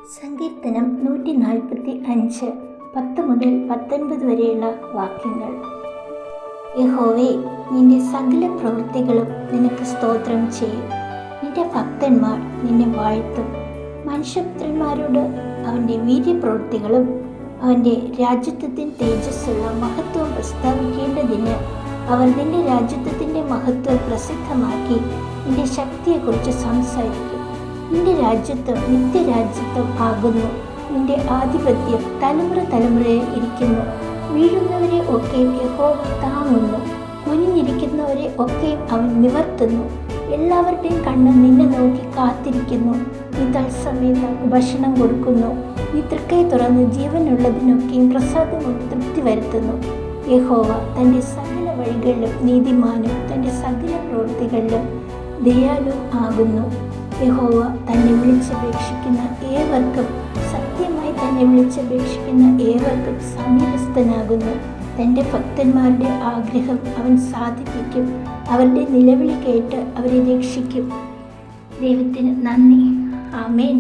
സങ്കീർത്തനം 145 10 മുതൽ 19 വരെയുള്ള വാക്യങ്ങൾ. യഹോവേ, നിന്റെ സകല പ്രവൃത്തികളും നിനക്ക് സ്തോത്രം ചെയ്യും. നിന്റെ ഭക്തന്മാർ നിന്നെ വാഴ്ത്തും. മനുഷ്യപുത്രന്മാരോട് അവൻ്റെ വീര്യപ്രവൃത്തികളും അവൻ്റെ രാജ്യത്വത്തിൻ്റെ തേജസ്സുള്ള മഹത്വം പ്രസ്താവിക്കേണ്ടതിന് അവർ നിന്റെ രാജ്യത്വത്തിൻ്റെ മഹത്വം പ്രസിദ്ധമാക്കി നിന്റെ ശക്തിയെക്കുറിച്ച് സംസാരിക്കും. നിന്റെ രാജ്യത്വം നിത്യരാജ്യത്വം ആകുന്നു. നിന്റെ ആധിപത്യം തലമുറയിൽ ഇരിക്കുന്നു. വീഴുന്നവരെ ഒക്കെയും യഹോവ താങ്ങുന്നു. കുനിഞ്ഞിരിക്കുന്നവരെ ഒക്കെയും അവൻ നിവർത്തുന്നു. എല്ലാവരുടെയും കണ്ണ് നിന്നെ നോക്കി കാത്തിരിക്കുന്നു. നീ തത്സമയത്ത് ഭക്ഷണം കൊടുക്കുന്നു. നീ തൃക്കൈ തുറന്ന് ജീവനുള്ളതിനൊക്കെയും പ്രസാദം കൊണ്ട് തൃപ്തി വരുത്തുന്നു. യഹോവ തൻ്റെ സകല വഴികളിലും നീതിമാനും തൻ്റെ സകല പ്രവൃത്തികളിലും ദയാലു ആകുന്നു. യഹോവ തന്നെ വിളിച്ചപേക്ഷിക്കുന്ന ഏവർക്കും, സത്യമായി തന്നെ വിളിച്ചപേക്ഷിക്കുന്ന ഏവർക്കും സമീപസ്ഥനാകുന്നു. തൻ്റെ ഭക്തന്മാരുടെ ആഗ്രഹം അവൻ സാധിപ്പിക്കും. അവരുടെ നിലവിളി കേട്ട് അവരെ രക്ഷിക്കും. ദൈവത്തിന് നന്ദി. ആമേൻ.